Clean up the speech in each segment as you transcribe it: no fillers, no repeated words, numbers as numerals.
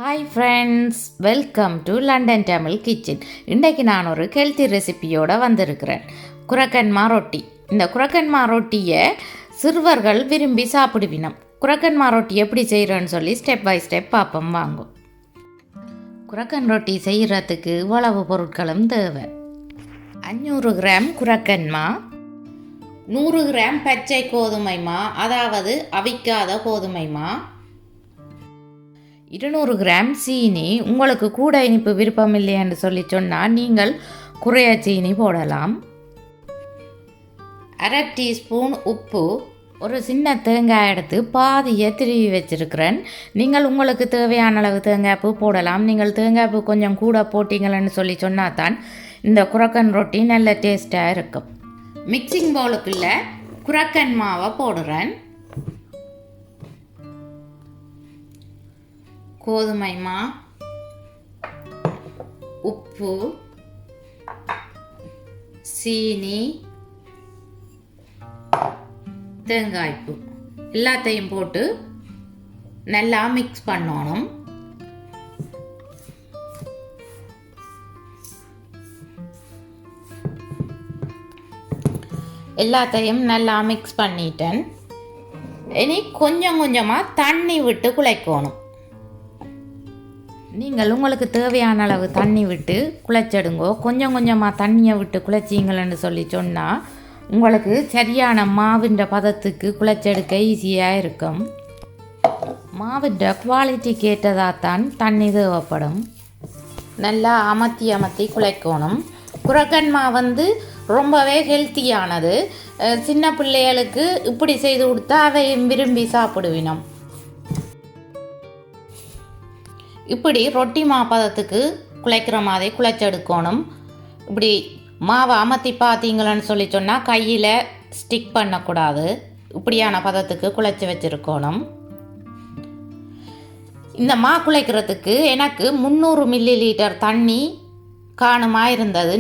Hi friends, welcome to London Tamil kitchen. இன்றைக்கு நான் ஒரு ஹெல்த்தி ரெசிபியோடு வந்திருக்கிறேன். குரக்கன்மா ரொட்டி. இந்த குரக்கன்மா ரொட்டியை சிறுவர்கள் விரும்பி சாப்பிடுவினோம். குரக்கன்மா ரொட்டி எப்படி செய்கிறேன்னு சொல்லி ஸ்டெப் பை ஸ்டெப் பார்ப்போம் வாங்கும். குரக்கன் ரொட்டி செய்கிறதுக்கு இவ்வளவு பொருட்களும் தேவை. 500 கிராம் குரக்கன்மா, 100 கிராம் பச்சை கோதுமைமா, அதாவது அவிக்காத கோதுமைமா, 200 கிராம் சீனி. உங்களுக்கு கூட இனிப்பு விருப்பம் இல்லைன்னு சொல்லி சொன்னால் நீங்கள் குறைய சீனி போடலாம். 1/2 டீஸ்பூன் உப்பு, ஒரு சின்ன தேங்காய் எடுத்து பாதியை திருவி வச்சுருக்கிறேன். நீங்கள் உங்களுக்கு தேவையான அளவு தேங்காய் பூ போடலாம். நீங்கள் தேங்காய் பூ கொஞ்சம் கூட போட்டிங்களன்னு சொல்லி சொன்னால் தான் இந்த குரக்கன் ரொட்டி நல்ல டேஸ்ட்டாக இருக்கும். மிக்சிங் பவுலுக்குள்ள குரக்கன் மாவை போடுறேன். கோதுமை மா, உப்பு, சீனி, தேங்காய்ப்பூ எல்லாத்தையும் போட்டு நல்லா மிக்ஸ் பண்ணணும். எல்லாத்தையும் நல்லா மிக்ஸ் பண்ணிட்டேன். இனி கொஞ்சம் கொஞ்சமாக தண்ணி விட்டு குழைக்கணும். நீங்கள் உங்களுக்கு தேவையான அளவு தண்ணி விட்டு குழைச்செடுங்கோ. கொஞ்சம் கொஞ்சமாக தண்ணியை விட்டு குழைச்சிங்கள்னு சொல்லி சொன்னால் உங்களுக்கு சரியான மாவின்ற பதத்துக்கு குழைச்செடுக்க ஈஸியாக இருக்கும். மாவின்ற குவாலிட்டிக்கு ஏற்றதாகத்தான் தண்ணி தேவைப்படும். நல்லா அமர்த்தி குழைக்கணும். குரக்கன் மா ரொம்பவே ஹெல்த்தியானது. சின்ன பிள்ளைகளுக்கு இப்படி செய்து கொடுத்தா அதையும் விரும்பி சாப்பிடுவினோம். இப்படி ரொட்டி மாப்பதத்துக்கு குழைக்கிற மாதிரி குழைச்செடுக்கணும். இப்படி மாவை அமர்த்தி பார்த்தீங்களன்னு சொல்லி சொன்னால் கையில் ஸ்டிக் பண்ணக்கூடாது. இப்படியான பதத்துக்கு குழைச்சி வச்சுருக்கணும். இந்த மா குழைக்கிறதுக்கு எனக்கு 300 மில்லி லிட்டர் தண்ணி காணுமா இருந்தது.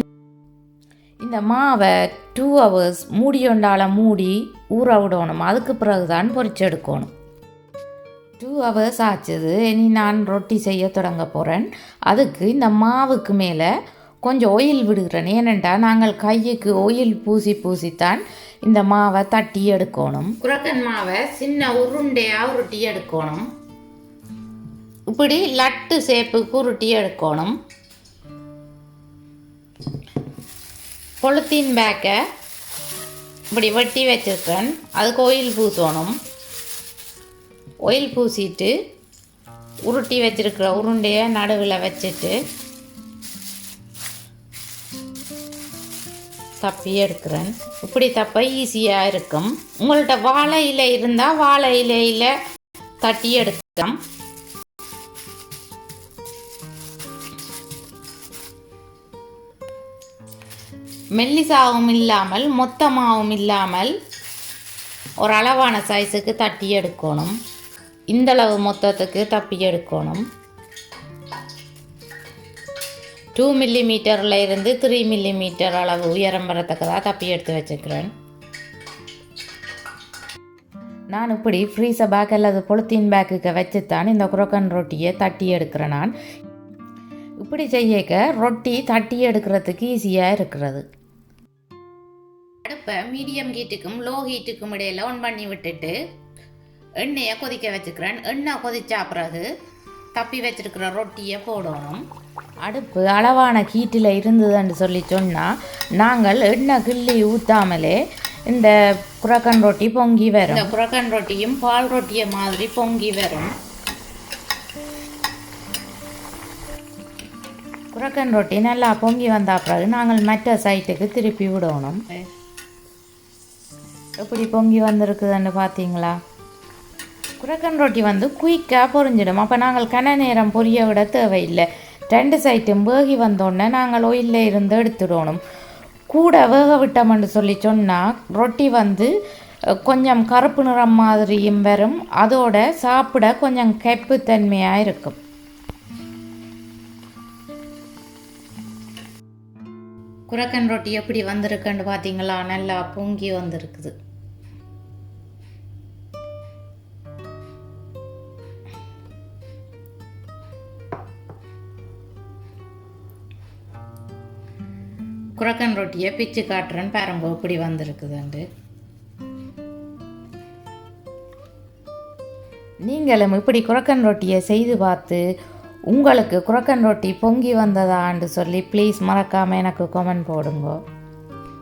இந்த மாவை 2 hours மூடி ஊற விடணும். அதுக்கு பிறகு தான் பொரிச்செடுக்கணும். 2 hours ஆச்சுது. இனி நான் ரொட்டி செய்ய தொடங்க போகிறேன். அதுக்கு இந்த மாவுக்கு மேலே கொஞ்சம் ஆயில் விடுகிறேன். ஏனென்றா நாங்கள் கைக்கு ஆயில் பூசித்தான் இந்த மாவை தட்டி எடுக்கணும். குரக்கன் மாவை சின்ன உருண்டையாக உருட்டி எடுக்கணும். இப்படி லட்டு சேப்புக்கு உருட்டி எடுக்கணும். பொலித்தீன் பேக்கை இப்படி வெட்டி வச்சுருக்கேன். அதுக்கு ஆயில் பூசணும். ஆயில் பூசிட்டு உருட்டி வச்சிருக்கிற உருண்டையை நடுவில் வச்சுட்டு தப்பி எடுக்கிறேன். இப்படி தப்ப ஈஸியாக இருக்கும். உங்கள்கிட்ட வாழை இலை இருந்தால் வாழை இலையில் தட்டி எடுக்கலாம். மெல்லிசாவும் இல்லாமல் மொத்தமாகவும் இல்லாமல் ஒரு அளவான சைஸுக்கு தட்டி எடுக்கணும். இந்தளவு மொத்தத்துக்கு தப்பி எடுக்கணும். 2 மில்லிமீட்டரில் இருந்து 3 மில்லிமீட்டர் அளவு உயரம் வரத்தக்கதாக தப்பி எடுத்து வச்சுக்கிறேன். நான் இப்படி ஃப்ரீசர் பேக் அல்லது பொலித்தீன் பேக்குக்கு வச்சுத்தான் இந்த குரக்கன் ரொட்டியை தட்டி எடுக்கிறேன். நான் இப்படி செய்யக்க ரொட்டி தட்டி எடுக்கிறதுக்கு ஈஸியாக இருக்கிறது. அடுப்பை மீடியம் ஹீட்டுக்கும் லோ ஹீட்டுக்கும் இடையில் ஆன் பண்ணி விட்டுட்டு எண்ணெயை கொதிக்க வச்சுக்கிறேன். எண்ணெய் கொதிச்சா பிறகு தப்பி வச்சிருக்கிற ரொட்டியை போடணும். அடுப்பு அளவான ஹீட்டில் இருந்ததுன்னு சொல்லி சொன்னால் நாங்கள் எண்ணெய் கிள்ளி ஊற்றாமலே இந்த குரக்கன் ரொட்டி பொங்கி வரும். இந்த குரக்கன் ரொட்டியும் பால் ரொட்டியை மாதிரி பொங்கி வரும். குரக்கன் ரொட்டி நல்லா பொங்கி வந்த பிறகு நாங்கள் மற்ற சைட்டுக்கு திருப்பி விடணும். எப்படி பொங்கி வந்திருக்குதுன்னு பார்த்தீங்களா? குரக்கன் ரொட்டி குயிக்காக பொரிஞ்சிடும். அப்போ நாங்கள் கன நேரம் பொரிய விட தேவையில்லை. 2 சைட்டும் வேகி வந்தோடனே நாங்கள் ஒயிலில் இருந்து எடுத்துடணும். கூட வேக விட்டோம்னு சொல்லி சொன்னால் ரொட்டி கொஞ்சம் கருப்பு நிறம் மாதிரியும் வரும். அதோட சாப்பிட கொஞ்சம் கெப்புத்தன்மையாக இருக்கும். குரக்கன் ரொட்டி எப்படி வந்திருக்குன்னு பார்த்தீங்களா? நல்லா பொங்கி வந்திருக்குது. குரக்கன் ரொட்டியை பிச்சு காட்டுறேன்னு பாருங்க இப்படி வந்திருக்குதுண்டு. நீங்களும் இப்படி குரக்கன் ரொட்டியை செய்து பார்த்து உங்களுக்கு குரக்கன் ரொட்டி பொங்கி வந்ததான்னு சொல்லி ப்ளீஸ் மறக்காமல் எனக்கு கமெண்ட் போடுங்க.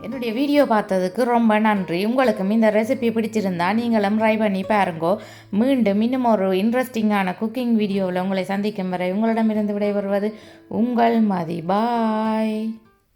என்னுடைய வீடியோ பார்த்ததுக்கு ரொம்ப நன்றி. உங்களுக்கும் இந்த ரெசிபி பிடிச்சிருந்தா நீங்களும் ட்ரை பண்ணி பாருங்கோ. மீண்டும் இன்னும் ஒரு இன்ட்ரெஸ்டிங்கான குக்கிங் வீடியோவில் உங்களை சந்திக்கும் வரை உங்களிடமிருந்து விடைபெறுவது உங்கள் மதி. பாய்.